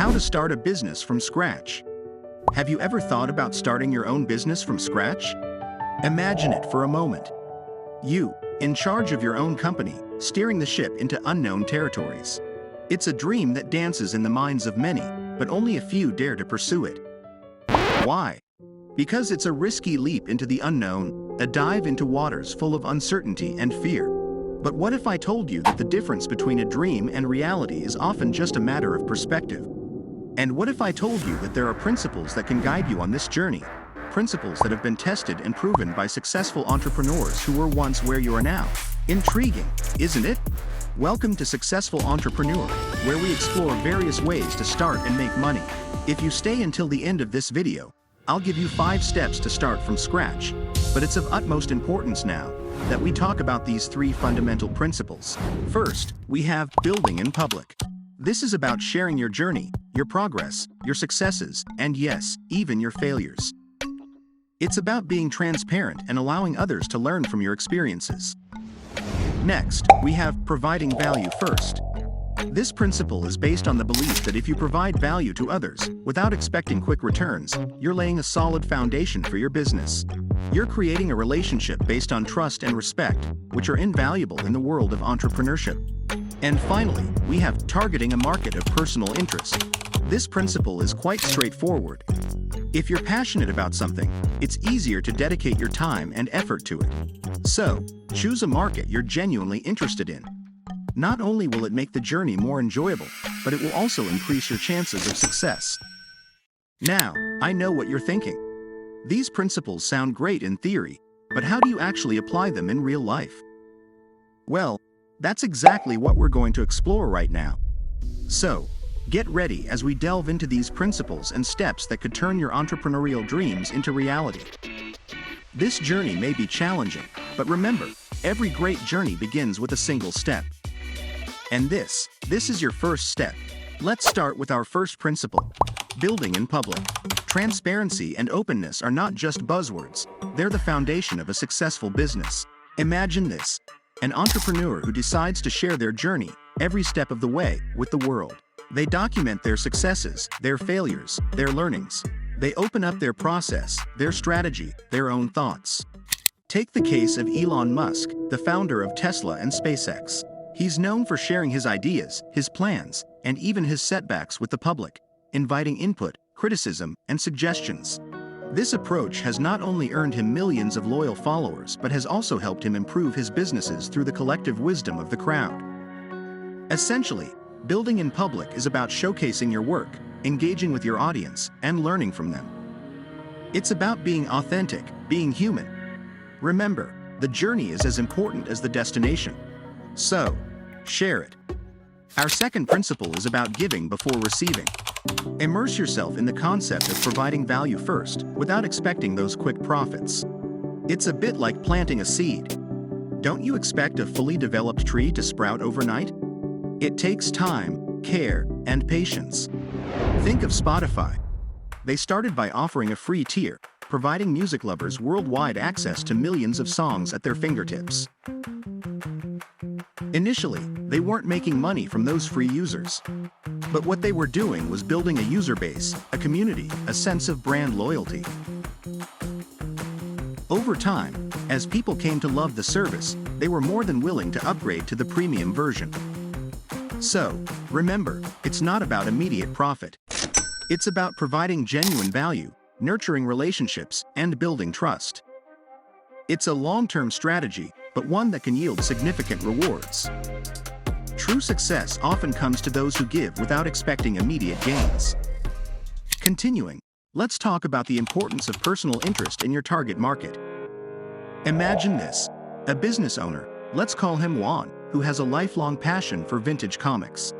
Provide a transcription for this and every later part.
How to start a business from scratch. Have you ever thought about starting your own business from scratch? Imagine it for a moment. You, in charge of your own company, steering the ship into unknown territories. It's a dream that dances in the minds of many, but only a few dare to pursue it. Why? Because it's a risky leap into the unknown, a dive into waters full of uncertainty and fear. But what if I told you that the difference between a dream and reality is often just a matter of perspective? And what if I told you that there are principles that can guide you on this journey? Principles that have been tested and proven by successful entrepreneurs who were once where you are now. Intriguing, isn't it? Welcome to Successful Entrepreneur, where we explore various ways to start and make money. If you stay until the end of this video, I'll give you 5 steps to start from scratch. But it's of utmost importance now that we talk about these 3 fundamental principles. First, we have building in public. This is about sharing your journey, your progress, your successes, and yes, even your failures. It's about being transparent and allowing others to learn from your experiences. Next, we have providing value first. This principle is based on the belief that if you provide value to others, without expecting quick returns, you're laying a solid foundation for your business. You're creating a relationship based on trust and respect, which are invaluable in the world of entrepreneurship. And finally, we have targeting a market of personal interest. This principle is quite straightforward. If you're passionate about something, it's easier to dedicate your time and effort to it. So, choose a market you're genuinely interested in. Not only will it make the journey more enjoyable, but it will also increase your chances of success. Now, I know what you're thinking. These principles sound great in theory, but how do you actually apply them in real life? Well, that's exactly what we're going to explore right now. So, get ready as we delve into these principles and steps that could turn your entrepreneurial dreams into reality. This journey may be challenging, but remember, every great journey begins with a single step. And this is your first step. Let's start with our first principle, building in public. Transparency and openness are not just buzzwords, they're the foundation of a successful business. Imagine this, an entrepreneur who decides to share their journey, every step of the way, with the world. They document their successes, their failures, their learnings. They open up their process, their strategy, their own thoughts. Take the case of Elon Musk, the founder of Tesla and SpaceX. He's known for sharing his ideas, his plans, and even his setbacks with the public, inviting input, criticism, and suggestions. This approach has not only earned him millions of loyal followers but has also helped him improve his businesses through the collective wisdom of the crowd. Essentially, building in public is about showcasing your work, engaging with your audience, and learning from them. It's about being authentic, being human. Remember, the journey is as important as the destination. So, share it. Our second principle is about giving before receiving. Immerse yourself in the concept of providing value first, without expecting those quick profits. It's a bit like planting a seed. Don't you expect a fully developed tree to sprout overnight? It takes time, care, and patience. Think of Spotify. They started by offering a free tier, providing music lovers worldwide access to millions of songs at their fingertips. Initially, they weren't making money from those free users. But what they were doing was building a user base, a community, a sense of brand loyalty. Over time, as people came to love the service, they were more than willing to upgrade to the premium version. So, remember, it's not about immediate profit. It's about providing genuine value, nurturing relationships, and building trust. It's a long-term strategy, but one that can yield significant rewards. True success often comes to those who give without expecting immediate gains. Continuing, let's talk about the importance of personal interest in your target market. Imagine this, a business owner, let's call him Juan, who has a lifelong passion for vintage comics.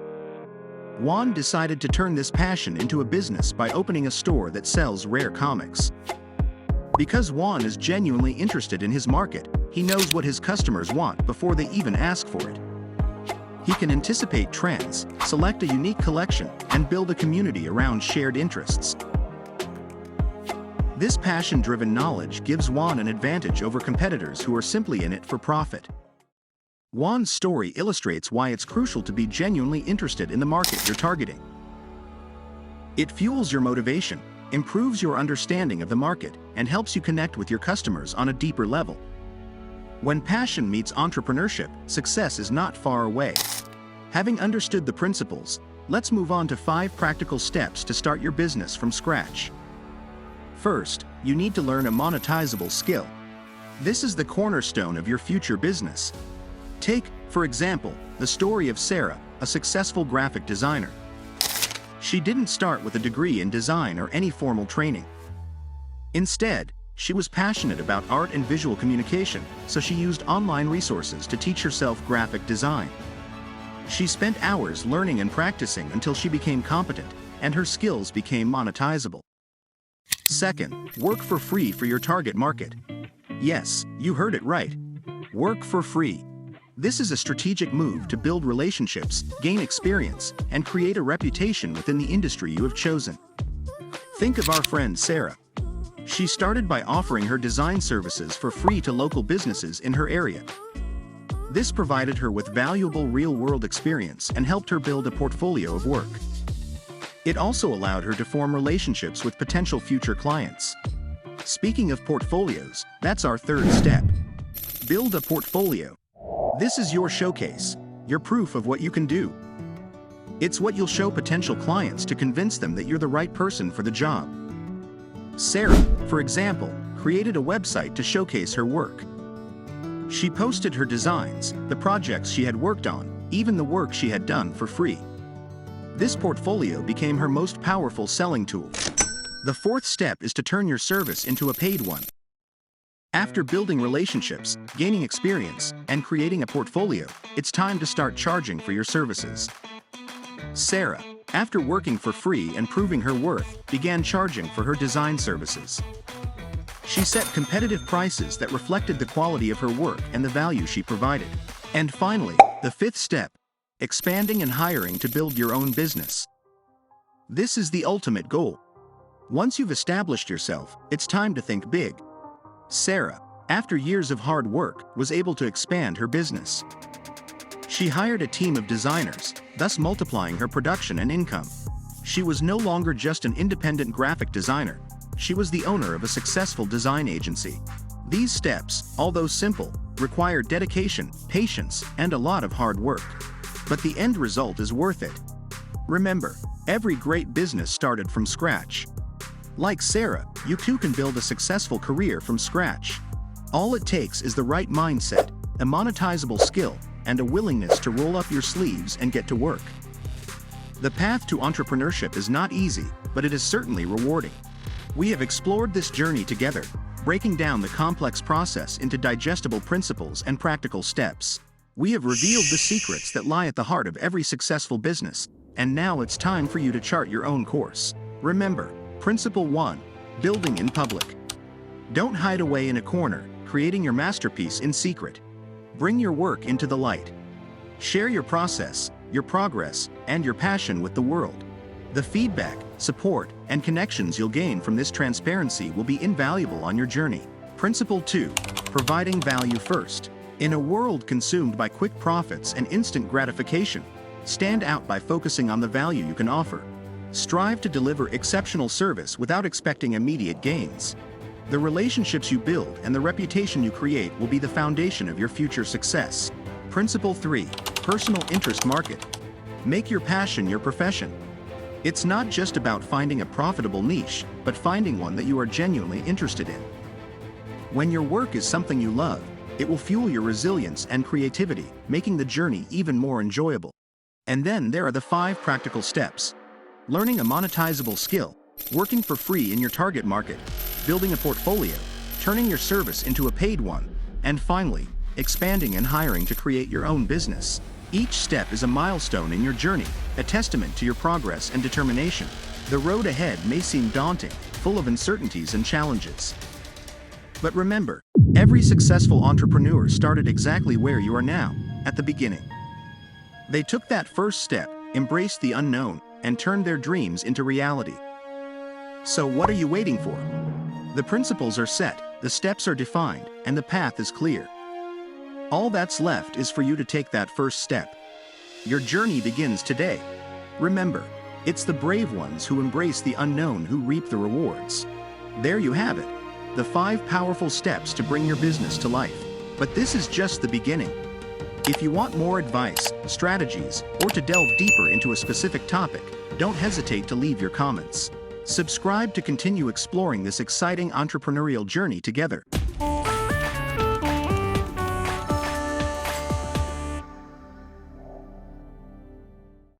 Juan decided to turn this passion into a business by opening a store that sells rare comics. Because Juan is genuinely interested in his market, he knows what his customers want before they even ask for it. He can anticipate trends, select a unique collection, and build a community around shared interests. This passion-driven knowledge gives Juan an advantage over competitors who are simply in it for profit. Juan's story illustrates why it's crucial to be genuinely interested in the market you're targeting. It fuels your motivation, improves your understanding of the market, and helps you connect with your customers on a deeper level. When passion meets entrepreneurship, success is not far away. Having understood the principles, let's move on to 5 practical steps to start your business from scratch. First, you need to learn a monetizable skill. This is the cornerstone of your future business. Take, for example, the story of Sara, a successful graphic designer. She didn't start with a degree in design or any formal training. Instead, she was passionate about art and visual communication, so she used online resources to teach herself graphic design. She spent hours learning and practicing until she became competent, and her skills became monetizable. Second, work for free for your target market. Yes, you heard it right. Work for free. This is a strategic move to build relationships, gain experience, and create a reputation within the industry you have chosen. Think of our friend Sara. She started by offering her design services for free to local businesses in her area. This provided her with valuable real-world experience and helped her build a portfolio of work. It also allowed her to form relationships with potential future clients. Speaking of portfolios, that's our third step. Build a portfolio. This is your showcase, your proof of what you can do. It's what you'll show potential clients to convince them that you're the right person for the job. Sara, for example, created a website to showcase her work. She posted her designs, the projects she had worked on, even the work she had done for free. This portfolio became her most powerful selling tool. The fourth step is to turn your service into a paid one. After building relationships, gaining experience, and creating a portfolio, it's time to start charging for your services. Sara, after working for free and proving her worth, began charging for her design services. She set competitive prices that reflected the quality of her work and the value she provided. And finally, the fifth step, expanding and hiring to build your own business. This is the ultimate goal. Once you've established yourself, it's time to think big. Sara, after years of hard work, was able to expand her business. She hired a team of designers, thus multiplying her production and income. She was no longer just an independent graphic designer. She was the owner of a successful design agency. These steps, although simple, require dedication, patience, and a lot of hard work. But the end result is worth it. Remember, every great business started from scratch. Like Sara, you too can build a successful career from scratch. All it takes is the right mindset, a monetizable skill, and a willingness to roll up your sleeves and get to work. The path to entrepreneurship is not easy, but it is certainly rewarding. We have explored this journey together, breaking down the complex process into digestible principles and practical steps. We have revealed the secrets that lie at the heart of every successful business, and now it's time for you to chart your own course. Remember, Principle 1, building in public. Don't hide away in a corner, creating your masterpiece in secret. Bring your work into the light. Share your process, your progress, and your passion with the world. The feedback, support, and connections you'll gain from this transparency will be invaluable on your journey. Principle 2, providing value first. In a world consumed by quick profits and instant gratification, stand out by focusing on the value you can offer. Strive to deliver exceptional service without expecting immediate gains. The relationships you build and the reputation you create will be the foundation of your future success. Principle 3, personal interest market. Make your passion your profession. It's not just about finding a profitable niche, but finding one that you are genuinely interested in. When your work is something you love, it will fuel your resilience and creativity, making the journey even more enjoyable. And then there are the 5 practical steps. Learning a monetizable skill, working for free in your target market, building a portfolio, turning your service into a paid one, and finally, expanding and hiring to create your own business. Each step is a milestone in your journey, a testament to your progress and determination. The road ahead may seem daunting, full of uncertainties and challenges. But remember, every successful entrepreneur started exactly where you are now, at the beginning. They took that first step, embraced the unknown, and turned their dreams into reality. So what are you waiting for? The principles are set, the steps are defined, and the path is clear. All that's left is for you to take that first step. Your journey begins today. Remember, It's the brave ones who embrace the unknown who reap the rewards. There you have it, the 5 powerful steps to bring your business to life. But this is just the beginning. If you want more advice, strategies, or to delve deeper into a specific topic, don't hesitate to leave your comments. Subscribe to continue exploring this exciting entrepreneurial journey together.